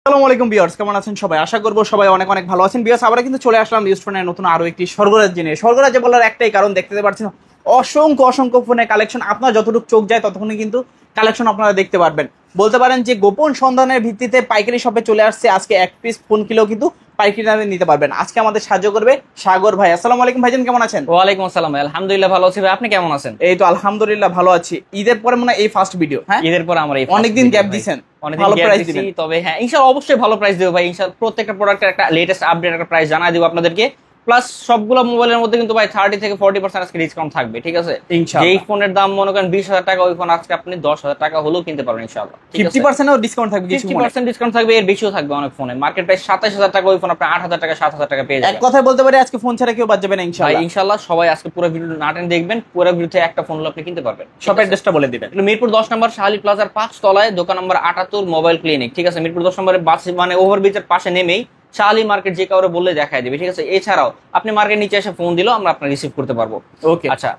আসসালামু আলাইকুম ভিউয়ার্স, কেমন আছেন সবাই? আশা করবো সবাই অনেক অনেক ভালো আছেন। ভিউয়ার্স, আমরা কিন্তু চলে আসলাম ইউজ ফোনের নতুন আরো একটি স্বর্গরাজ্যে নিয়ে। স্বর্গরাজ্যে বলার একটাই কারণ, দেখতে পাচ্ছেন অসংখ্য অসংখ্য ফোনের কালেকশন। আপনার যতটুকু চোখ যায় ততক্ষণই কিন্তু কালেকশন আপনারা দেখতে পারবেন। বলতে পারেন যে গোপন সন্ধানের ভিত্তিতে পাইকারি শপে চলে আসছে। আজকে এক পিস ফোন কিলো কিন্তু পাইকারি দামে নিতে পারবেন। আজকে আমাদের সাহায্য করবে সাগর ভাই। আসসালামু আলাইকুম ভাইজান, কেমন আছেন? ওয়ালাইকুম আসসালাম ভাই, আলহামদুলিল্লাহ ভালো আছি ভাই, আপনি কেমন আছেন? এই তো আলহামদুলিল্লাহ ভালো আছি। ঈদের পরে মনে হয় এই ফার্স্ট ভিডিও। হ্যাঁ, ঈদের পর আমরা অনেকদিন গ্যাপ দিয়েছেন, ভালো প্রাইস দিবেন। তবে হ্যাঁ ইনশাআল্লাহ অবশ্যই ভালো প্রাইস দেব ভাই। ইনশাআল্লাহ প্রত্যেকটা প্রোডাক্টের একটা লেটেস্ট আপডেট একটা প্রাইস জানাই দেব আপনাদেরকে। প্লাস সবগুলো মোবাইলের মধ্যে কিন্তু ভাই 30 থেকে 40% আজকে ডিসকাউন্ট থাকবে, ঠিক আছে? ইনশাআল্লাহ। যেই ফোনের দাম মনে করেন 20,000 টাকা, ওই ফোন আজকে আপনি 10,000 টাকা হলেও কিনতে পারবেন ইনশাআল্লাহ। 50% এর ডিসকাউন্ট থাকবে, কিছু 50% ডিসকাউন্ট থাকবে, এর বেশিও থাকবে অনেক ফোনে। মার্কেট প্রাইস 27,000 টাকা, ওই ফোন আপনি 8,000 টাকা 7,000 টাকা পেয়ে যাবেন। এক কথায় বলতে পারি আজকে ফোন ছাড়া কেউ বাদ যাবে না ইনশাআল্লাহ। ইনশাআল্লাহ সবাই আজকে পুরো ভিডিও নাটেন দেখবেন, পুরো ভিডিওতে একটা ফোন হলো আপনি কিনতে পারবেন। শপের অ্যাড্রেসটা বলে দিবেন। মিরপুর 10 নম্বর শাহালি প্লাজার 5 তলায় দোকান নম্বর 78 মোবাইল ক্লিনিক, ঠিক আছে? মিরপুর 10 নম্বরে বাস মানে ওভারব্রিজের পাশে নেমেই শাহালি মার্কেট যে কাউরে বললে দেখায় দিবে, ঠিক আছে? এছাড়াও আপনি মার্কেট নিচে এসে ফোন দিলেও আমরা আপনার রিসিভ করতে পারবো। ওকে, আচ্ছা,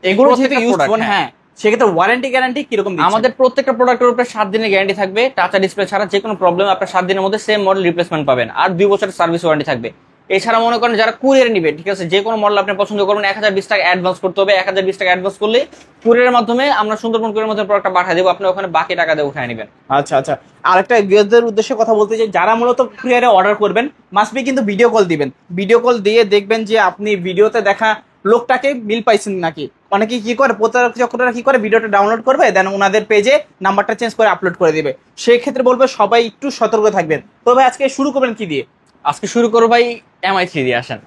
এগুলো যেহেতু ইউজ ফোন, হ্যাঁ সেক্ষেত্রে ওয়ারেন্টি গ্যারান্টি কিরকম দিচ্ছেন? আমাদের প্রত্যেকটা প্রোডাক্টের উপরে 7 দিনের গ্যারান্টি থাকবে। টাচা ডিসপ্লে ছাড়া যে কোনো প্রবলেম আপনার 7 দিনের মধ্যে সেম মডেল রিপ্লেসমেন্ট পাবেন, আর 2 বছরের সার্ভিস ওয়ারেন্টি থাকবে। এছাড়া মনে করেন যারা কুরিয়ার নিবে, ঠিক আছে, যে কোনো মডেল আপনি পছন্দ করবেন 1020 টাকা অ্যাডভান্স করতে হবে। 1020 টাকা অ্যাডভান্স করলে কুরিয়ারের মাধ্যমে আমরা সুন্দরবন কুরিয়ারের মাধ্যমে প্রোডাক্টটা পাঠিয়ে দেবো, আপনি ওখানে বাকি টাকা দিয়ে উঠায় নেবেন। আচ্ছা আচ্ছা, আরেকটা ভিউয়ারদের উদ্দেশ্যে কথা বলতে চাই, যারা মূলত কুরিয়ারে অর্ডার করবেন মাস্ট বি কিন্তু ভিডিও কল দিবেন। ভিডিও কল দিয়ে দেখবেন যে আপনি ভিডিওতে দেখা লোকটাকে মিল পাইছেন নাকি। অনেকে কি করে, প্রতারক চক্ররা কি করে, ভিডিওটা ডাউনলোড করবে, দেন ওনাদের পেজে নাম্বারটা চেঞ্জ করে আপলোড করে দিবে। সেই ক্ষেত্রে বলবো সবাই একটু সতর্ক থাকবেন। তবে আজকে শুরু করবেন কি দিয়ে? আজকে শুরু করো ভাই MI3 দিয়ে। আসেন,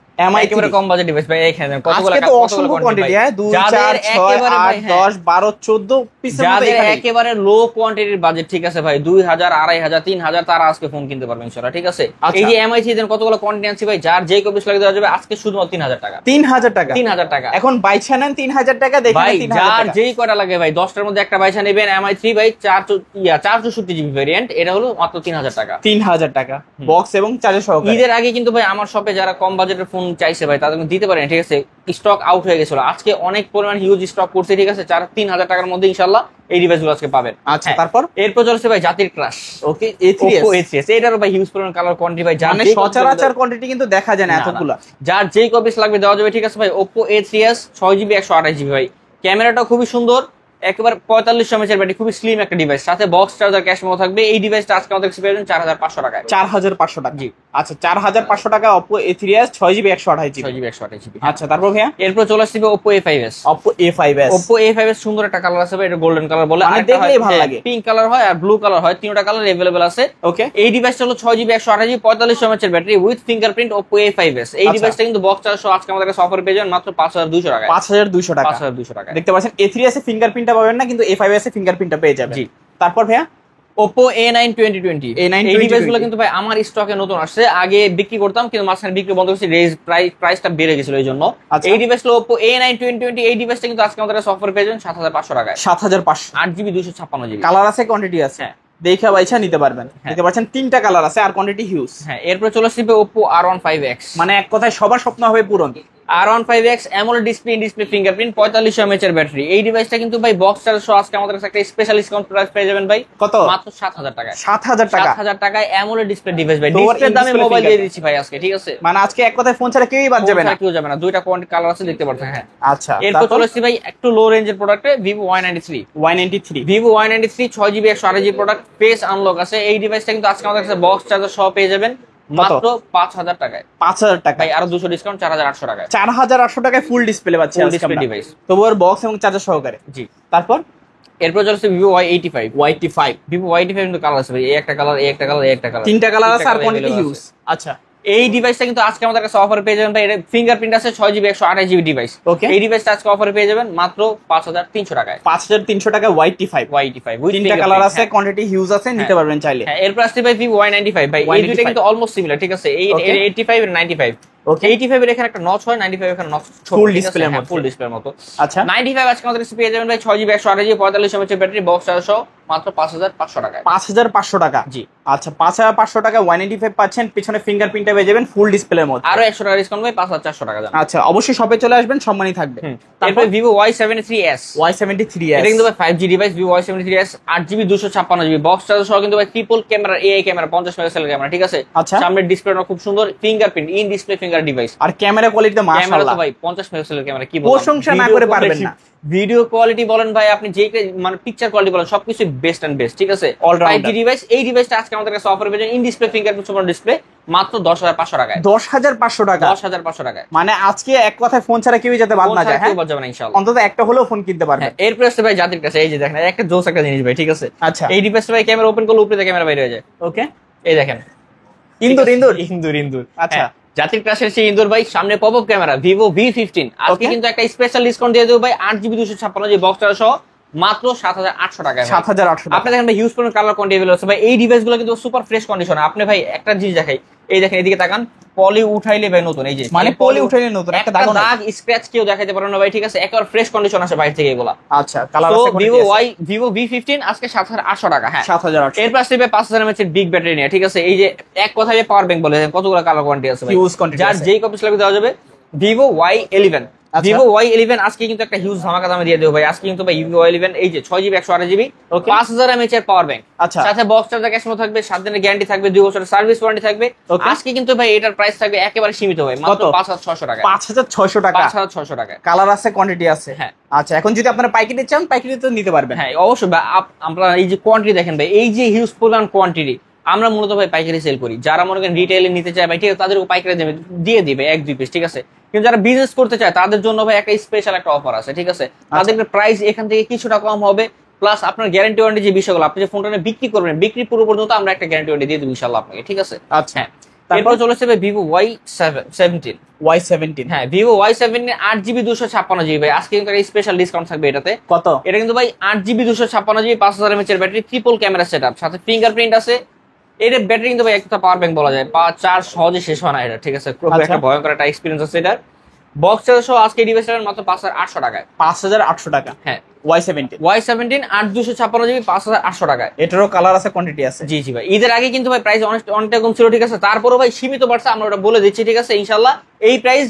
একেবারে কম বাজেট ডিভাইস ভাই। এখানে কতগুলো কোয়ান্টিটি, হ্যাঁ 2 4 6 8 10 12 14 পিসের মধ্যে এখানে একেবারে লো কোয়ান্টিটির বাজেট, ঠিক আছে ভাই? 2000 2500 3000 তারা আজকে ফোন কিনতে পারবে ইনশাআল্লাহ, ঠিক আছে? এই যে MI3 দেন কতগুলো কোয়ান্টিটি আনছি ভাই, যার যে কপিস লাগে দেওয়া যাবে আজকে শুধুমাত্র 3000 টাকা। 3000 টাকা, 3000 টাকা এখন বাইছা নেন 3000 টাকা দেখেন। ভাই যার যেই কয়টা লাগে ভাই, 10টার মধ্যে একটা বাইছা নেবেন। MI3 ভাই 464 জিবি ভেরিয়েন্ট, এটা হলো মাত্র 3000 টাকা। 3000 টাকা বক্স এবং চার্জার সহ। ঈদের আগে কিন্তু ভাই আমার শপে যারা কম বাজেটের ফোন চাইছে ভাই তাদের দিতে পারেন, ঠিক আছে? স্টক আউট হয়ে গেছিল, আজকে অনেক পরিমাণ হিউজ স্টক করছে, ঠিক আছে? 3000 টাকার মধ্যে ইনশাআল্লাহ এই ডিভাইসগুলো আজকে পাবেন। আচ্ছা, তারপর এরপর চলছে ভাই জাতির ক্রাশ। ওকে, A3s এটারও ভাই হিউজ পরিমাণ কালার কোয়ান্টিটি ভাই, মানে সচরাচর কোয়ান্টিটি কিন্তু দেখা যায় না এতগুলো। যার যেই কপিস লাগবে দেওয়া যাবে, ঠিক আছে ভাই? Oppo A3s 6GB 128GB ভাই, ক্যামেরাটা খুবই সুন্দর, একেবারে 4500 mAh ব্যাটারি, খুবই স্লিম একটা ডিভাইস, সাথে বক্স চার্জার ক্যাশ মেমো থাকবে। এই ডিভাইসটা আজকে আমাদের কাছে পেয়ে 4500 টাকায়। 4500 টাকা, জি। আচ্ছা 4500 টাকা Oppo A3s 6GB 128GB। আচ্ছা, তারপর ভাইয়া এরপর চলে আসছে Oppo A5s। Oppo A5s সুন্দর একটা কালার আছে ভাই, এটা গোল্ডেন কালার বলে, আর দেখলেই ভালো লাগে। পিঙ্ক কালার হয় আর ব্লু কালার হয়, তিনটা কালার अवेलेबल আছে। ওকে, এই ডিভাইসটা হলো 6GB 128GB 4500 mAh battery with fingerprint Oppo A5s। এই ডিভাইসটা কিন্তু বক্স চার্জ সহ আজকে আমাদের কাছে অফার পেয়ে যাবেন মাত্র 5200 টাকায়। 5200 টাকা, 5200 টাকা। দেখতে পাচ্ছেন A3s এ ফিঙ্গারপ্রিন্টটা পাবেন না, কিন্তু A5s এ ফিঙ্গারপ্রিন্টটা পেয়ে যাবেন। জি। তারপর ভাইয়া Oppo A9 2020। এই ডিভাইসগুলো কিন্তু ভাই আমার স্টকে নতুন আসছে, আগে বিক্রি করতাম কিন্তু মাঝখানে বিক্রি বন্ধ করেছি, প্রাইসটা বেড়ে গেছিল এই জন্য। এই ডিভাইসগুলো Oppo A9 2020, এই ডিভাইসটা কিন্তু আজকে আমাদের কাছে অফার পেয়ে যাবেন 7500 টাকায়। 7500, 8GB 256GB কালার আছে, কোয়ান্টিটি আছে, দেখা বাইছা নিতে পারবেন। দেখতে পাচ্ছেন তিনটা কালার আছে আর কোয়ান্টিটি হিউজ। হ্যাঁ, এরপর চলে আসবে Oppo R15X। মানে এক কথায় সবার স্বপ্ন হবে পূরণ। R15X AMOLED display fingerprint 4500 mAh battery. এই ডিভাইসটা কিন্তু ভাই বক্স চার্জ সহ আজকে আমাদের কাছে একটা স্পেশাল ডিসকাউন্ট প্রাইস পেয়ে যাবেন ভাই। কত? মাত্র 7000 টাকায়। 7000 টাকা, 7000 টাকায় AMOLED ডিসপ্লে ডিভাইস ভাই, ডিসপ্লের দামে মোবাইল দিয়ে দিচ্ছি ভাই আজকে, ঠিক আছে? মানে আজকে এক কথায় ফোন ছাড়া কেউই বাদ যাবে না, কেউ যাবে না। দুইটা কোয়ান্টিটি কালার আছে, দেখতে পাচ্ছেন। হ্যাঁ, আচ্ছা। এরপর চলে আসছি ভাই একটু লো রেঞ্জের প্রোডাক্টে Vivo Y93। Vivo Y93 6GB 128GB product, page unlock আছে। এই ডিভাইসটা কিন্তু আজকে আমাদের কাছে বক্স চার্জার সহ পেয়ে যাবেন মাত্র 5000 টাকায়। 5000 টাকা ভাই, আরো 200 ডিসকাউন্ট 4800 টাকায়। 4800 টাকায় ফুল ডিসপ্লে পাচ্ছি আজকে আমরা ডিভাইস, তবু আর বক্স এবং চার্জার সহকারে। জি। তারপর এরপর চলছে Vivo Y85। Vivo Y85 কিন্তু কালার আছে ভাই, এই একটা কালার, এই একটা কালার, এই একটা কালার, তিনটা কালার আছে আর কোয়ান্টিটি হিউজ। আচ্ছা, এই ডিভাইসটা কিন্তু আজকে আমাদের কাছে অফার পেয়ে যাবেন ভাই, এটা ফিঙ্গারপ্রিন্ট আছে 6GB 128GB ডিভাইস। ওকে, এই ডিভাইসটা আজকে অফারে পেয়ে যাবেন মাত্র 5300 টাকায়। 5300 টাকা Y85 তিনটা কালার আছে, কোয়ান্টিটি হিউজ আছে, নিতে পারবেন চাইলে। হ্যাঁ, এরপর আসছে ভাই Vivo Y95 ভাই, এই দুটো কিন্তু অলমোস্ট সিমিলার, ঠিক আছে? এই 85 এর 95। ওকে, 85 এর এখানে একটা নচ হয়, 95 এখানে নচ ফুল ডিসপ্লের মতো। ফুল ডিসপ্লের মতো। আচ্ছা, 95 আজকে আমাদের কাছে পেয়ে যাবেন ভাই 6GB 128GB 4500 mAh battery, box charge সহ মাত্র 5500 টাকায়। 5500 টাকা। জি আচ্ছা 5500 টাকা 185 পাচ্ছেন, পিছনে ফিঙ্গারপ্রিন্টটা পেয়ে যাবেন ফুল ডিসপ্লের মধ্যে। আরো 100 টাকা ডিসকাউন্ট ভাই 5400 টাকা জান। আচ্ছা অবশ্যই শপে চলে আসবেন, সম্মানই থাকবে। তারপর Vivo Y73s, Y73s এটা কিন্তু ভাই 5G device. Vivo Y73s 8GB 256GB box charger সহ কিন্তু ভাই ট্রিপল ক্যামেরা AI ক্যামেরা 50 মেগাপিক্সেলের ক্যামেরা, ঠিক আছে। আচ্ছা সামনের ডিসপ্লেটা খুব সুন্দর, fingerprint in display finger device, আর ক্যামেরা কোয়ালিটিতে ক্যামেরা মাশাআল্লাহ তো ভাই 50 মেগাপিক্সেলের ক্যামেরা, কি বলবো, প্রশংসা না করে পারবেন না। ভিডিও কোয়ালিটি বলেন ভাই, আপনি যে মানে পিকচার কোয়ালিটি বলেন, সবকিছু বেস্ট এন্ড বেস্ট, ঠিক আছে। All-rounder। 5G ডিভাইস, এই ডিভাইসটা আজকে আমাদের কাছে অফার পেয়ে যাবেন in display fingerprint super display মাত্র 10500 টাকায়। 10500 টাকা, 10500 টাকায়। মানে আজকে এক কথায় ফোন ছাড়া কেউই যেতে বাদ না যায়। হ্যাঁ কেউ বাদ যাবে না ইনশাআল্লাহ, অন্তত একটা হলেও ফোন কিনতে পারবে। এরপর আসছে ভাই জাতির কাছে, এই যে দেখেন একটা জোস একটা জিনিস ভাই, ঠিক আছে। আচ্ছা এই ডিভাইসটা ভাই ক্যামেরা ওপেন করলে উপরে ক্যামেরা বাইরে হয়ে যায়। ওকে এই দেখেন ইন্দুর ইন্দুর ইন্দুর ইন্দুর। আচ্ছা জাতির ক্রাশের সেই ইন্দুর ভাই, সামনে pop up camera Vivo V15 আজকে Okay. কিন্তু একটা স্পেশাল ডিসকাউন্ট দিয়ে দেবো ভাই 8GB 256GB বক্স চার্জার সহ মাত্র 7800 টাকায়। 7800 টাকা। আপনি দেখেন ভাই ইউজ করেন কালার কোয়ান্টিটি আছে ভাই, এই ডিভাইসগুলো কিন্তু সুপার ফ্রেশ কন্ডিশন। আপনি ভাই একটা জিনিস দেখাই, এই দেখেন এদিকে তাকান, পলি উঠাইলে ভাই নতুন, এই যে মানে পলি উঠাইলে নতুন, একটা একটা দাগও নাই। দাগ স্ক্র্যাচ কেউ দেখাইতে পারে না ভাই, ঠিক আছে। একেবারে ফ্রেশ কন্ডিশন আছে বাইরে থেকে এগুলা। আচ্ছা কালার তো আছে Vivo V15 আজকে 7800 টাকা। হ্যাঁ 7800 এর পাশে 5000 mAh এর বিগ ব্যাটারি নিয়ে, ঠিক আছে। এই যে এক কথায় পাওয়ার ব্যাংক বলে কতগুলো কালার কোয়ান্টিটি আছে ভাই, হিউজ কোয়ান্টিটি যার আছে। যেই কপি লাগবে দেওয়া যাবে। Vivo Y11, আচ্ছা। Vivo Y11 আজকে কিন্তু একটা হিউজ ধামাকা দামে দিয়ে দেবো ভাই। আজকে কিন্তু ভাই Vivo Y11 এই যে 6GB 128GB Okay. 5000 mAh এর পাওয়ার ব্যাংক, আচ্ছা সাথে বক্স চার্জার ক্যাশমো থাকবে, 7 দিনের গ্যারান্টি থাকবে, 2 বছরের সার্ভিস ওয়ারেন্টি থাকবে। Okay. আজকে কিন্তু ভাই এটার প্রাইস থাকবে একেবারে সীমিত ভাই, মাত্র 5600 টাকা। 5600 টাকা। 5600 টাকা। কালার আছে, কোয়ান্টিটি আছে। হ্যাঁ আচ্ছা এখন যদি আপনারা পাইকারি চান পাইকারি তো নিতে পারবেন। হ্যাঁ অবশ্যই ভাই, আমরা এই যে কোয়ান্টিটি দেখেন ভাই, এই যে হিউজ পরিমাণ কোয়ান্টিটি, আমরা মূলত ভাই পাইকারি সেল করি। যারা মনে করেন রিটেইলে নিতে চায় ভাই, ঠিক আছে, তাদেরকে পাইকারি দিয়ে দিবে 1-2 পিস, ঠিক আছে। কিন্তু যারা বিজনেস করতে চায় তাদের জন্য ভাই একটা স্পেশাল একটা অফার আছে, ঠিক আছে। তাদের প্রাইস এখান থেকে কিছুটা কম হবে, প্লাস আপনার গ্যারান্টি ওয়ারেন্টি যে বিষয়গুলো, আপনি যে ফোনটা বিক্রি করবেন, বিক্রি পুরো পর্যন্ত আমরা একটা গ্যারান্টি ওয়ারেন্টি দিয়ে দেবো ইনশাআল্লাহ আপনাকে, ঠিক আছে। আচ্ছা তারপর চলে আসছে ভাই Vivo Y17। Y17 হ্যাঁ Vivo Y17 8GB 256GB ভাই, আজকে কিন্তু একটা স্পেশাল ডিসকাউন্ট থাকবে এটাতে। কত? এটা কিন্তু ভাই 8GB 256GB 5000 mAh এর ব্যাটারি, ট্রিপল ক্যামেরা সেটআপ, সাথে ফিঙ্গারপ্রিন্ট আছে। এটা ব্যাটারি কিন্তু ভাই একটা পাওয়ার ব্যাংক বলা যায়, চার্জ সহজে শেষ হয় না এটা, ঠিক আছে। খুব একটা ভয়ঙ্কর একটা এক্সপেরিয়েন্স আছে এটা। বক্স চার্জার সহ আজকে এই ডিভাইসটার মাত্র 5800 টাকায়। 5800 টাকা। হ্যাঁ Y17 8/256GB 5800 টাকায়। এটারও কালার আছে, কোয়ান্টিটি আছে। জি জি ভাই, ঈদের আগে কিন্তু ভাই প্রাইস অনেকটা কম ছিল, ঠিক আছে। তারপরও ভাই সীমিত বাড়ছে, আমরা ওটা বলে দিচ্ছি, ঠিক আছে। ইনশাআল্লাহ এই প্রাইস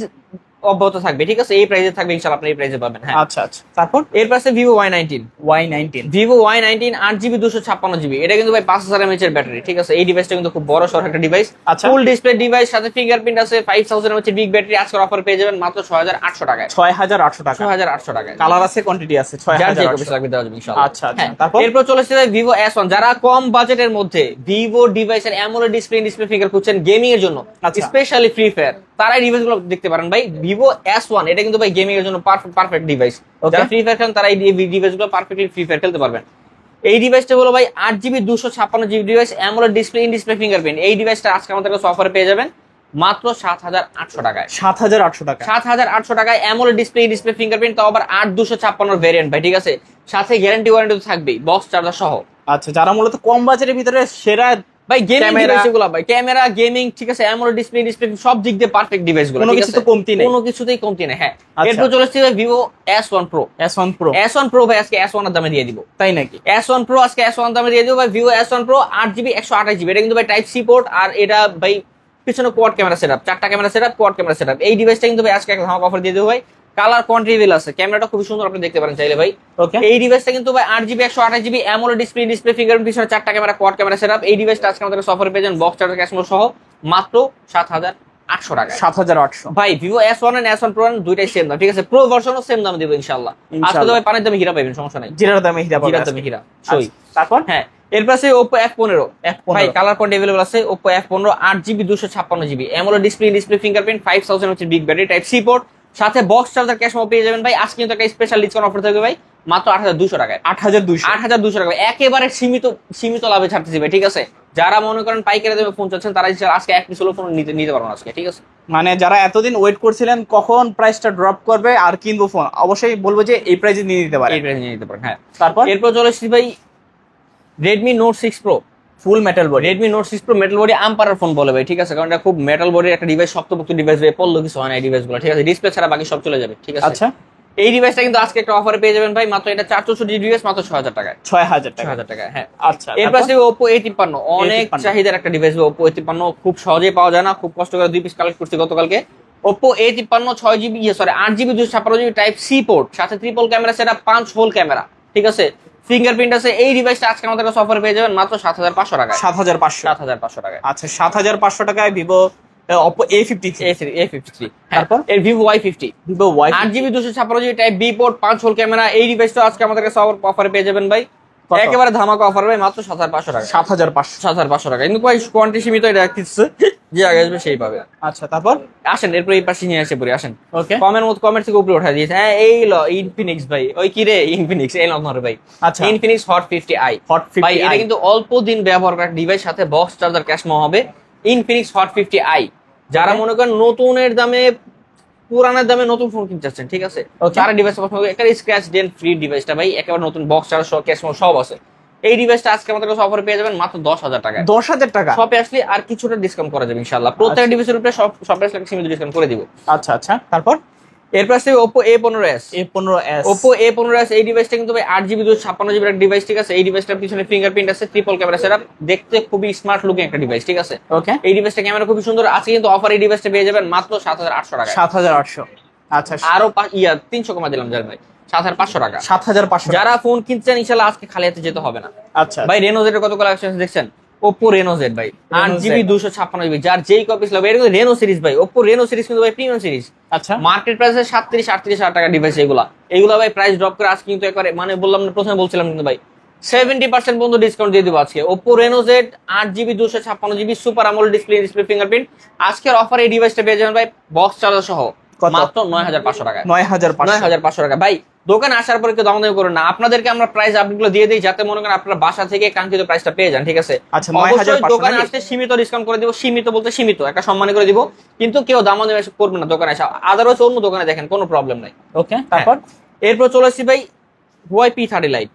অব্যাহত থাকবে, ঠিক আছে। এই প্রাইসে থাকবে ইনশাআল্লাহ, আপনি এই প্রাইসে পাবেন। হ্যাঁ আচ্ছা আচ্ছা তারপর এর পাশে Vivo Y19 Y19 Vivo Y19 8GB 256GB, এটা কিন্তু ভাই 5000 mAh এর ব্যাটারি, ঠিক আছে। এই ডিভাইসটা কিন্তু খুব বড় সড় একটা ডিভাইস, আচ্ছা। ফুল ডিসপ্লে ডিভাইস, সাথে ফিঙ্গারপ্রিন্ট আছে, 5000 mAh এর বিগ ব্যাটারি। আজকের অফার পেয়ে যাবেন মাত্র 6800 টাকায়। 6800 টাকা। 6800 টাকায়। কালার আছে, কোয়ান্টিটি আছে। যার যে 6800 কপি লাগবে দেওয়া যাবে ইনশাআল্লাহ। আচ্ছা আচ্ছা হ্যাঁ, তারপর এরপর চলে আসছে Vivo S1। যারা কম বাজেটের মধ্যে Vivo ডিভাইসের অ্যামোলেড ডিসপ্লে ফিঙ্গার খুঁজছেন গেমিং এর জন্য, আচ্ছা। স্পেশালি ফ্রি ফায়ার, তারা এই ডিভাইসগুলো দেখতে পারেন ভাই। Vivo S1 এটা কিন্তু ভাই গেমিং এর জন্য পারফেক্ট ডিভাইস। যারা ফ্রি ফায়ার খেলেন তারা এই ডিভাইসগুলো পারফেক্টলি ফ্রি ফায়ার খেলতে পারবেন। এই ডিভাইসটা হলো ভাই 8GB 256GB device, AMOLED display in display fingerprint. এই ডিভাইসটা আজকে আমাদের কাছে অফারে পেয়ে যাবেন মাত্র 7800 টাকায়। 7800 টাকা। 7800 টাকায় অ্যামোলেড ডিসপ্লে ফিঙ্গারপ্রিন্ট, তাও আবার 8256 ভেরিয়েন্ট ভাই, ঠিক আছে। সাথে গ্যারান্টি ওয়ারেন্টি তো থাকবেই, বক্স চার্জার সহ। আচ্ছা যারা মূলত কম বাজেটের ভিতরে সেরা ভাই গেমিং ক্যামেরা, ডিভাইসগুলো ভাই, ক্যামেরা গেমিং, ঠিক আছে, অ্যামোলেড ডিসপ্লে সব দিক দিয়ে পারফেক্ট ডিভাইসগুলো, কোনো ঠিক কিছু আছে। তো কমতি নেই, কোনো কিছুতেই কমতি নেই। হ্যাঁ আচ্ছা। এরপর চলে আসছে Vivo S1 Pro। S1 Pro S1 Pro ভাই আজকে S1 এর দামে দিয়ে দিব। তাই নাকি? S1 Pro আজকে S1 দামে দিয়ে দিব ভাই। Vivo S1 Pro 8GB 128GB, এটা কিন্তু ভাই টাইপ সি পোর্ট, আর এটা ভাই পিছনে কোয়াড ক্যামেরা সেটআপ, 4টা camera setup, quad camera setup. এই ডিভাইসটা কিন্তু ভাই আজকে একটা ধামাকা অফার দিয়ে দেব ভাই। কালার কোয়ান্টিটি আছে, ক্যামেরাটা খুব সুন্দর, আপনি দেখতে পারেন চাইলে ভাই। ওকে এই ডিভাইসটা কিন্তু ভাই 8GB 128GB AMOLED display fingerprint, পিছনে 4টা ক্যামেরা, কোয়াড ক্যামেরা সেটআপ। এই ডিভাইসটা আজকে আমাদের অফারে পেয়ে যান বক্স চার্জার ক্যাশমো সহ মাত্র 7800 টাকা। 7800 ভাই Vivo S1 and S1 Pro দুইটাই সেম দাম, ঠিক আছে। প্রো ভার্সনও সেম দামে দিব ইনশাআল্লাহ। আজকে তো ভাই পানির দামে হীরা পাবেন, সমস্যা নাই। জিরার দামে হীরা পাবেন। জিরার দামে হীরা সই। তারপর হ্যাঁ এর পাশে Oppo F15 ভাই, কালার কোড अवेलेबल আছে। Oppo F15 8GB 256GB AMOLED display fingerprint, 5000 mAh big battery, type C port, সাথে বক্স চার্জার ক্যাশমো পেয়ে যাবেন ভাই। আজকে কিন্তু একটা স্পেশাল ডিসকাউন্ট অফার থাকবে ভাই, মাত্র 8200 টাকায়। 8200 টাকা, একেবারে সীমিত লাভে ছাড়তেছি ভাই, ঠিক আছে। যারা মনে করেন পাইকারি দামে ফোন চাচ্ছেন তারা আজকে এক পিস হলো ফোন নিতে পারবেন আজকে, ঠিক আছে। মানে যারা এতদিন ওয়েট করছিলেন কখন প্রাইসটা ড্রপ করবে আর কিনবো ফোন, অবশ্যই বলবো যে এই প্রাইসে নিয়ে নিতে পারেন। এই প্রাইসে নিয়ে নিতে পারেন। হ্যাঁ তারপর এরপর চলে এসেছি ভাই Redmi Note 6 Pro full metal body. Redmi Note 6 Pro metal body আম্পারার ফোন বলে ভাই, ঠিক আছে। কারণ এটা খুব মেটাল বডির একটা ডিভাইস, শক্তপোক্ত ডিভাইস ভাই, পড়লো কিছু হয় না এই ডিভাইসগুলো, ঠিক আছে। ডিসপ্লে ছাড়া বাকি সব চলে যাবে, ঠিক আছে। আচ্ছা এই ডিভাইসটা কিন্তু আজকে একটা অফারে পেয়ে যাবেন ভাই, মাত্র এটা 464 ডিভাইস মাত্র 6000 টাকায়। 6000 টাকা। 6000 টাকা, হ্যাঁ। আচ্ছা, এর পাশে Oppo A53, অনেক চাহিদার একটা ডিভাইস। Oppo A53 খুব সহজেই পাওয়া যায় না, খুব কষ্ট করে 2 পিস কালেক্ট করছি গতকালকে। Oppo A53 6GB 8GB 256GB type C port, সাথে triple camera setup, 5 hole camera, ঠিক আছে, ফিঙ্গারপ্রিন্ট আছে। এই ডিভাইসটা আজকে আমাদের কাছে অফারে পেয়ে যাবেন মাত্র 7500 টাকায়। 7500 টাকায়। আচ্ছা, 7500 টাকায় ভিভো Oppo A53। তারপর এর Vivo Y50, Vivo Y 8GB 256GB type B port, 5 hole camera. এই ডিভাইসটা আজকে আমাদের কাছে অফারে পেয়ে যাবেন ভাই, একেবারে ধামাকা অফার ভাই, মাত্র 7500 টাকা। 7500 টাকা, কিন্তু ভাই কোয়ান্টিটি সীমিত, এটা কিছু যে আগে আসবে সেই পাবে। আচ্ছা, তারপর আসেন এরপর এই পাশে নিয়ে আসে পড়ে, আসেন। ওকে, কমের থেকে উপরে উঠা দিয়েছে। হ্যাঁ, এই ল ইনফিনিক্স ভাই, ওই কি রে ইনফিনিক্স, এই নর ভাই। আচ্ছা, ইনফিনিক্স হট 50i ভাই, এটা কিন্তু অল্প দিন ব্যবহার করা ডিভাইস, সাথে বক্স চার্জার ক্যাশ মো হবে। ইনফিনিক্স হট 50i, যারা মনে করেন নতুনের দামে পুরানের দামে নতুন ফোন কিনতে চাচ্ছেন, ঠিক আছে, তারা ডিভাইস পছন্দ করে। একেবারে স্ক্র্যাচ ডেন্ট ফ্রি ডিভাইসটা ভাই, একেবারে নতুন বক্স চার্জার ক্যাশ মো সব আছে। এই ডিভাইসটা আজকে আমাদের কাছে অফারে পেয়ে যাবেন মাত্র 10000 টাকায়। 10000 টাকা শপে আসলে আর কিছুটা ডিসকাউন্ট করা যাবে ইনশাআল্লাহ। প্রত্যেকটা ডিভাইসের উপরে শপে আসলে সীমিত ডিসকাউন্ট করে দিব। আচ্ছা আচ্ছা, তারপর এরপর আছে Oppo A15s। Oppo A15s এই ডিভাইসটা কিন্তু ভাই 8GB 256GB এর ডিভাইস, ঠিক আছে। এই ডিভাইসটার পিছনে ফিঙ্গারপ্রিন্ট আছে, ট্রিপল ক্যামেরা সেটআপ, দেখতে খুবই স্মার্ট লুকিং একটা ডিভাইস, ঠিক আছে। ওকে, এই ডিভাইসটা ক্যামেরা খুবই সুন্দর আছে, কিন্তু অফার এই ডিভাইসটা পেয়ে যাবেন মাত্র 7800 টাকা। 7800। আচ্ছা, আরো 300 কমা দিলাম জান ভাই, 7500 টাকা। 7500। যারা ফোন কিনছেন ইনশাআল্লাহ আজকে খালি হাতে যেতে হবে না। আচ্ছা ভাই, Reno Z এর কত কালেকশন দেখছেন? Oppo Reno Z ভাই, 8GB 256GB, যার যেই কপিস লাগবে। এটা কিন্তু Reno সিরিজ ভাই, Oppo Reno সিরিজ কিন্তু ভাই প্রিমিয়াম সিরিজ। আচ্ছা, মার্কেট প্রাইস 37-38 টাকা ডিভাইস। এগুলা ভাই প্রাইস ড্রপ করে আজকে কিন্তু একবারে, মানে বললাম না, প্রথমে বলছিলাম কিন্তু ভাই 70% পর্যন্ত ডিসকাউন্ট দিয়ে দিব আজকে। Oppo Reno Z 8GB 256GB super AMOLED display fingerprint, আজকের অফারে এই ডিভাইসটা পেয়ে যাবেন ভাই বক্স চার্জার সহ মাত্র 9500 টাকা। 9500 টাকা ভাই। দোকানে আসার পরে কেউ দামাদামি করুন না, আপনাদেরকে আমরা প্রাইস আপডেটগুলো দিয়ে দিই, যাতে মনে করেন আপনারা বাসা থেকে কাঙ্ক্ষিত প্রাইসটা পেয়ে যান, ঠিক আছে। আচ্ছা, অবশ্যই দোকানে আসতে সীমিত ডিসকাউন্ট করে দিব, সীমিত বলতে সীমিত, একটা সম্মান করে দিব, কিন্তু কেউ দামাদামি করবেন না দোকানে আসা। আদারওয়াইজ অন্য দোকানে দেখেন, কোনো প্রবলেম নাই। ওকে, তারপর এরপর চলে আসছি ভাই Huawei P30 Lite।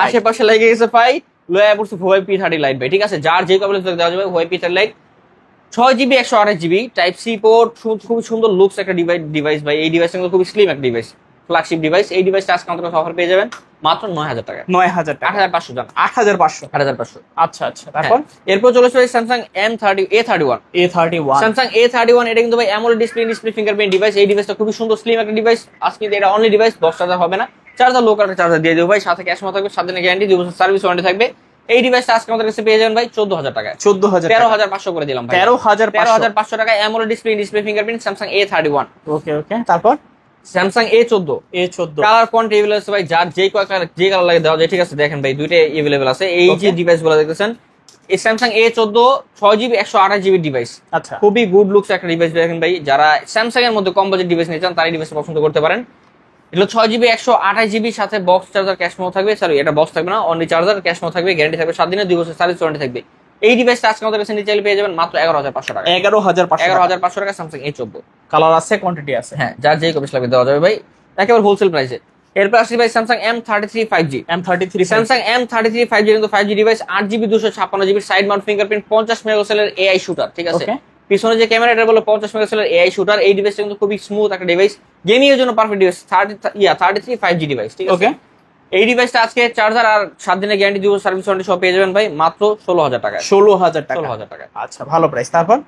আশেপাশে লেগে গেছে ভাই, লয়া পড়ছে Huawei P30 Lite ভাই, ঠিক আছে। যার যে কবে দেওয়া যাবে Huawei P30 Lite, 6GB 128GB type C port, খুব সুন্দর লুকস একটা ডিভাইস ভাই। এই ডিভাইসটা কিন্তু খুব স্লিম একটা ডিভাইস, ফ্ল্যাগশিপ ডিভাইস। এই ডিভাইসটা আজকে আমাদের অফার পেয়ে যাবেন মাত্র 9000 টাকা। 9000 টাকা, 8500 জান, 8500। আচ্ছা আচ্ছা, তারপর এরপর চলে আসছে Samsung A31। Samsung A31 এটা কিন্তু ভাই অ্যামোলেড ডিসপ্লে ফিঙ্গারপ্রিন্ট ডিভাইস। এই ডিভাইসটা খুবই সুন্দর স্লিম একটা ডিভাইস। আজকে এটা অনলি ডিভাইস, 10 চার্জার হবে না, চার্জার লোকাল চার্জার দিয়ে দেবো ভাই, সাথে ক্যাশ মো থাকবে, 7 দিনের গ্যারান্টি, 2 বছর সার্ভিস ওয়ারেন্টি থাকবে। এই ডিভাইসটা আজকে আমাদের কাছে পেয়ে যাবেন ভাই 14000 টাকায়। 13500 করে দিলাম ভাই, 13500 টাকায় AMOLED display fingerprint Samsung A31। ওকে ওকে, তারপর Samsung A14 colour quantity available আছে ভাই, যার যে কালার লাগে দেওয়া যায়, ঠিক আছে। দেখেন ভাই, দুইটা अवेलेबल আছে। এই যে ডিভাইসগুলো দেখতেছেন, এই Samsung A14 6GB 128GB device. আচ্ছা, খুবই গুড লুকস একটা ডিভাইস। দেখেন ভাই, যারা Samsung এর মধ্যে কম বাজেট ডিভাইস নিতে চান, তারা এই ডিভাইস পছন্দ করতে পারেন। এটা 6GB 128GB সাথে বক্স চার্জার ক্যাশ মো থাকবে, সরি এটা বক্স থাকবে না, অনলি চার্জার ক্যাশ মো থাকবে, গ্যারান্টি থাকবে 7 দিনের, 2 বছর সার্ভিস ওয়ারেন্টি থাকবে। এই ডিভাইসটা আজকে আমাদের কাছে নিতে চাইলে পেয়ে যাবেন মাত্র 11500 টাকা। 11500 টাকা Samsung A14। কালার আছে, কোয়ান্টিটি আছে, হ্যাঁ, যার যেই কপিস লাগবে দেওয়া যাবে ভাই, একেবারে হোলসেল প্রাইসে। এরপর আসছে ভাই Samsung M33 5G। Samsung M33 5G কিন্তু 5G device, 8GB 256GB side Mount fingerprint, 50 মেগাপিক্সেলের AI শুটার, ঠিক আছে। পিছনে যে ক্যামেরা, এটা বলে 50 মেগাপিক্সেলের AI শুটার। এই ডিভাইসটা কিন্তু খুবই স্মুথ একটা ডিভাইস, গেমিং এর জন্য পারফেক্ট ডিভাইস। 33 5G ডিভাইস, ঠিক আছে। এই ডিভাইসটা আজকে চার্জার আর 7 দিনের গ্যারান্টি, 2 বছর সার্ভিস ওয়ারেন্টি সব পেয়ে যাবেন ভাই মাত্র 16000 টাকা। 16000 টাকা। আচ্ছা, ভালো প্রাইস। তারপর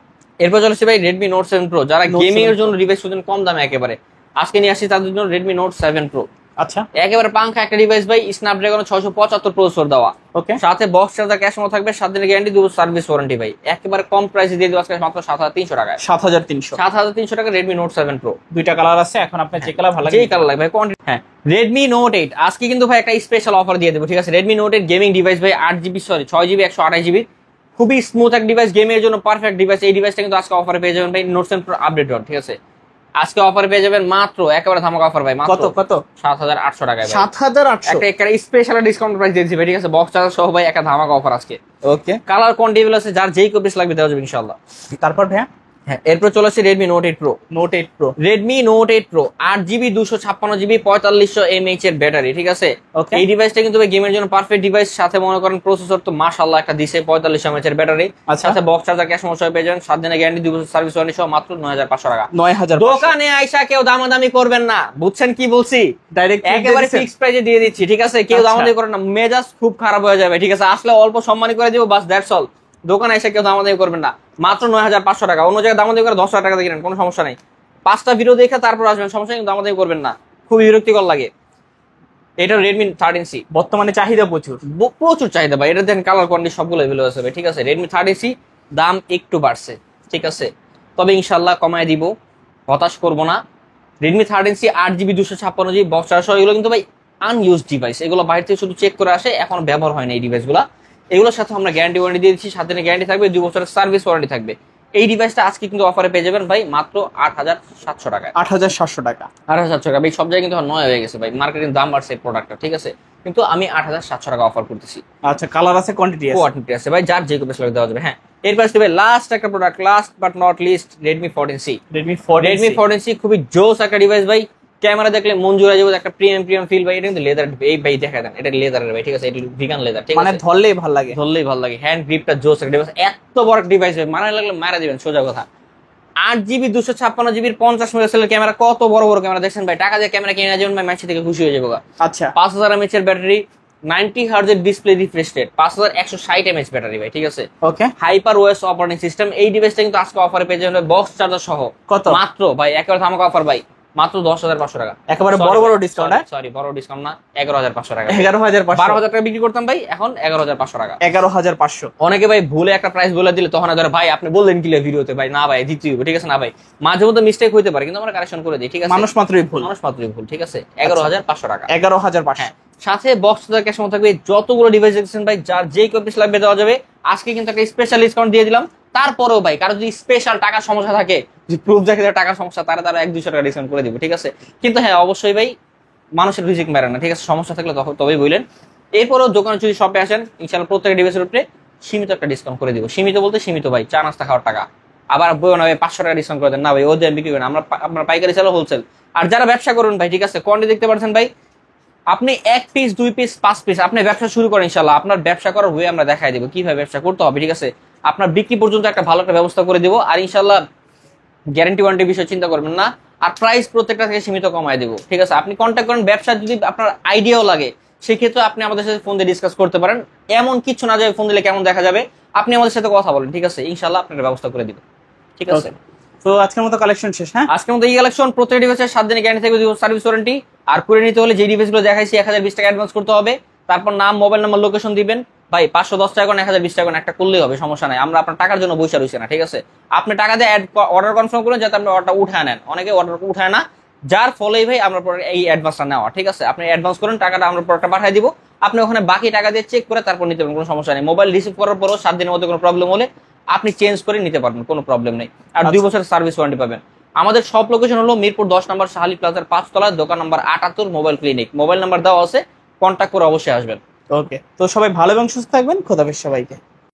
এরপর চলেছে ভাই Redmi Note 7 Pro, যারা গেমিং এর জন্য ডিভাইস খুঁজছেন কম দামে একেবারে, আজকে নিয়ে আসছি তাদের জন্য Redmi Note 7 Pro। আচ্ছা, একেবারে পাঙ্খা একটা ডিভাইস ভাই, স্ন্যাপড্রাগন 675 প্রসেসর দেওয়া, ওকে, সাথে বক্স চার্জার ক্যাশ মো থাকবে, 7 দিনের গ্যারান্টি, 2 বছর সার্ভিস ওয়ারেন্টি ভাই। একেবারে কম প্রাইসে দিয়ে দেব আজকে মাত্র 7300 টাকায়। 7300 টাকা Redmi Note 7 Pro। দুইটা কালার আছে, এখন আপনার যে কালার ভালো লাগে, যেই কালার লাগবে ভাই, কোয়ান্টিটি। হ্যাঁ, Redmi Note 8 আজকে কিন্তু ভাই একটা স্পেশাল অফার দিয়ে দেব, ঠিক আছে। Redmi Note 8 গেমিং ডিভাইস ভাই, 6GB 128GB, খুবই স্মুথ এক ডিভাইস, গেমের জন্য পারফেক্ট ডিভাইস। এই ডিভাইসটা কিন্তু আজকে অফারে পেয়ে যাবেন ভাই Note 7 Pro আপডেট, ঠিক আছে। আজকে অফারে পেয়ে যাবেন মাত্র, একেবারে ধামাকা অফার ভাই, মাত্র কত 7800 টাকায়। 7800 একটা স্পেশাল ডিসকাউন্ট প্রাইস দিয়েছি ভাই, ঠিক আছে। বক্স চার্জার সহ ভাই একটা ধামাকা অফার আজকে। ওকে, কালার কোয়ান্টিটি আছে, যার যেই কপিস লাগবে দেওয়া যাবে ইনশাআল্লাহ। তারপর ভাইয়া হ্যাঁ, এরপর চলে আসছে Redmi note 8 pro. Note 8 pro. Redmi note 8 pro 8GB 256GB 4500 mAh এর ব্যাটারি, ঠিক আছে। Okay. এই ডিভাইসটা কিন্তু গেমের জন্য পারফেক্ট ডিভাইস। সাথে মনে করেন প্রসেসর তো মাশাআল্লাহ একটা দিছে, 4500 mAh এর ব্যাটারি। আচ্ছা। সাথে বক্স চার্জার, ক্যাশ মেমো সহ পেয়ে যাবেন, 7 দিনের গ্যারান্টি, 2 বছর সার্ভিস ওয়ারেন্টি সহ মাত্র 9500 টাকা। 9500। দোকানে আইসা কেউ দামাদামি করবেন না, বুঝছেন কি বলছি? ডাইরেক্ট একেবারে ফিক্সড প্রাইসে দিয়ে দিচ্ছি, ঠিক আছে। কেউ আচ্ছা। দামাদামি করেন না, মেজাজ খুব খারাপ হয়ে যাবে, ঠিক আছে। আসলে অল্প সম্মানী করে দিব, বাস দ্যাটস অল। দোকানে এসে কেউ দামাদামি করবেন না, মাত্র 9500 টাকা। অন্য জায়গায় দামাদামি করে 10,000 টাকা দিয়ে কিনেন, কোনো সমস্যা নাই। 5টা ভিডিও দেখে তারপর আসবেন, সমস্যা নেই, দামাদামি করবেন না, খুবই বিরক্তিকর লাগে। এটা রেডমি 13C, বর্তমানে চাহিদা প্রচুর। প্রচুর চাহিদা ভাই। এটা দেন কালার কোয়ান্টিটি সবগুলো এভেলেবল আছে ভাই, ঠিক আছে। রেডমি 13C দাম একটু বাড়ছে, ঠিক আছে, তবে ইনশাল্লাহ কমায় দিব, হতাশ করবো না। Redmi 13C 8GB 256GB box charge সহ, এগুলো কিন্তু ভাই আনইউজ ডিভাইস, এগুলো বাইরে থেকে শুধু চেক করে আসে, এখন ব্যবহার হয় না এই ডিভাইসগুলো। এগুলোর সাথে আমরা গ্যারান্টি ওয়ারেন্টি দিয়ে দিচ্ছি, 7 দিনের গ্যারান্টি থাকবে, 2 বছরের সার্ভিস ওয়ারেন্টি থাকবে। এই ডিভাইসটা আজকে কিন্তু অফারে পেয়ে যাবেন ভাই মাত্র 8700 টাকায়। 8700 টাকা। 8700 টাকা ভাই, সব জায়গায় কিন্তু নয় হয়ে গেছে ভাই, মার্কেটিং দাম বাড়ছে প্রোডাক্টটা, ঠিক আছে, কিন্তু আমি 8700 টাকা অফার করতেছি। আচ্ছা, কালার আছে, কোয়ান্টিটি আছে। কোয়ান্টিটি আছে ভাই, যার যে কোনো বেশ দেওয়া যাবে। হ্যাঁ, এরপর আসবে লাস্ট একটা product, last but not list, Redmi 14C। Redmi 14C খুবই জোস একটা ডিভাইস ভাই। ক্যামেরা দেখলে মন জুড়ে যাবে, একটা প্রিমিয়াম ফিল ভাই। এটা কিন্তু লেদার, এই ভাই দেখা দেন, এটা লেদারের ভাই, ঠিক আছে, এটা ভিগান লেদার, ঠিক মানে আছে, ধরলেই ভালো লাগে। ধরলেই ভালো লাগে। হ্যান্ড গ্রিপটা জোস একটা ডিভাইস, এত বড় ডিভাইস ভাই, মারা লাগলে মারা দিবেন, সোজা কথা। 8GB 256GB 50 মেগাপিক্সেলের ক্যামেরা, কত বড় বড় ক্যামেরা দেখছেন ভাই। টাকা দিয়ে ক্যামেরা কিনে যাবেন ভাই, ম্যাচ থেকে খুশি হয়ে যাবো। আচ্ছা, 5000 mAh এর ব্যাটারি, 90 Hz এর display refresh rate, 5160 mAh battery ভাই, ঠিক আছে। Okay. Hyper OS operating system. এই ডিভাইসটা কিন্তু আজকে অফারে পেয়ে যাবেন বক্স চার্জার সহ। কত? মাত্র ভাই, একেবারে ধামাকা অফার ভাই, মাত্র 10500 টাকা। একেবারে বড় বড় ডিসকাউন্ট। সরি, বড় ডিসকাউন্ট না, 11500 টাকা। 11500। 12000 টাকা বিক্রি করতাম ভাই, এখন 11500 টাকা। 11500। অনেকে ভাই ভুলে একটা প্রাইস বলে দিলে তখন ধরে ভাই আপনি বললেন কি ভিডিওতে, ভাই না ভাই দ্বিতীয়, ঠিক আছে না ভাই, মাঝে মধ্যে মিস্টেক হইতে পারে, কিন্তু আমরা কারেকশন করে দিই, ঠিক আছে। মানুষ মাত্রই ভুল। মানুষ মাত্রই ভুল, ঠিক আছে। 11500 টাকা। 11500। হ্যাঁ, সাথে বক্স চার্জার ক্যাশ মেমো থাকবে, যতগুলো ডিভাইস দেখছেন ভাই, যার যেই কপিস লাগবে দেওয়া যাবে। আজকে কিন্তু একটা স্পেশাল ডিসকাউন্ট দিয়ে দিলাম। তারপরেও ভাই কারো যদি স্পেশাল টাকার সমস্যা থাকে, যে প্রুফ দেখে টাকার সমস্যা, তারা 100-200 টাকা ডিসকাউন্ট করে দিব, ঠিক আছে। কিন্তু হ্যাঁ, অবশ্যই ভাই মানুষের রিজিক মেরে না, ঠিক আছে, সমস্যা থাকলে তবেই বললেন। এরপরও দোকানে যদি শপে আসেন, ইনশাআল্লাহ প্রত্যেক ডিভাইসের উপরে সীমিত একটা ডিসকাউন্ট করে দিব। সীমিত বলতে সীমিত ভাই, চা নাস্তা খাওয়ার টাকা। আবার বই না ভাই 500 টাকা ডিসকাউন্ট করে দেন, না ভাই ও দিয়ে বিক্রি করেন, আমরা আপনার পাইকারি চালো হোলসেল। আর যারা ব্যবসা করুন ভাই, ঠিক আছে, কোয়ান্টিটি দেখতে পাচ্ছেন ভাই, আপনি 1 পিস 2 পিস 5 পিস আপনি ব্যবসা শুরু করেন, ইনশাআল্লাহ আপনার ব্যবসা করার ওয়ে আমরা দেখাই দেবো, কিভাবে ব্যবসা করতে হবে, ঠিক আছে। আপনার বিক্রি পর্যন্ত একটা ভালো একটা ব্যবস্থা করে দেবো। আর ইনশাআল্লাহ গ্যারান্টি ওয়ারেন্টি বিষয় চিন্তা করবেন না। আর প্রাইস প্রত্যেকটা থেকে সীমিত কমায় দেবো, ঠিক আছে। আপনি কন্ট্যাক্ট করেন, ব্যবসা যদি আপনার আইডিয়াও লাগে, সেক্ষেত্রে আপনি আমাদের সাথে ফোন দিয়ে ডিসকাস করতে পারেন। এমন কিছু না যাবে ফোন দিলে কেমন দেখা যাবে, আপনি আমাদের সাথে কথা বলেন, ঠিক আছে, ইনশাআল্লাহ আপনার ব্যবস্থা করে দিব, ঠিক আছে। তো আজকের মতো কালেকশন শেষ। হ্যাঁ, আজকের মতো এই কালেকশন, প্রত্যেক ডিভাইসের 7 দিনের গ্যারান্টি থাকবে, সার্ভিস ওয়ারেন্টি। আর করে নিতে হলে যে ডিভাইসগুলো দেখাইছি 1020 টাকা অ্যাডভান্স করতে হবে, তারপর নাম, মোবাইল নাম্বার, লোকেশন দিবেন ভাই। 510 টাকা 1020 টাকা একটা করলেই হবে, সমস্যা নাই। আমরা আপনার টাকার জন্য বসে রয়েছি না, ঠিক আছে। আপনি টাকা দিয়ে অর্ডার কনফার্ম করুন, যাতে আপনি অর্ডারটা উঠায় নেন। অনেকে অর্ডার উঠায় না, যার ফলেই ভাই আমরা এই অ্যাডভান্সটা নেওয়া, ঠিক আছে। আপনি অ্যাডভান্স করুন, টাকাটা আমরা প্রোডাক্টটা পাঠিয়ে দিব, আপনি ওখানে বাকি টাকা দিয়ে চেক করে তারপর নিতে পারবেন, কোনো সমস্যা নেই। মোবাইল রিসিভ করার পরও 7 দিনের মধ্যে কোনো প্রবলেম হলে আপনি চেঞ্জ করে নিতে পারবেন, কোনো প্রবলেম নেই। আর 2 বছরের সার্ভিস ওয়ারেন্টি পাবেন। আমাদের সব লোকেশন হলো মিরপুর 10 নম্বর শাহালি প্লাজার 5 তলায়, দোকান number 78, mobile clinic. Mobile number দেওয়া আছে, কন্ট্যাক্ট করে অবশ্যই আসবেন। ওকে। তো সবাই ভালো এবং সুস্থ থাকবেন, খোদাফেজ সবাইকে।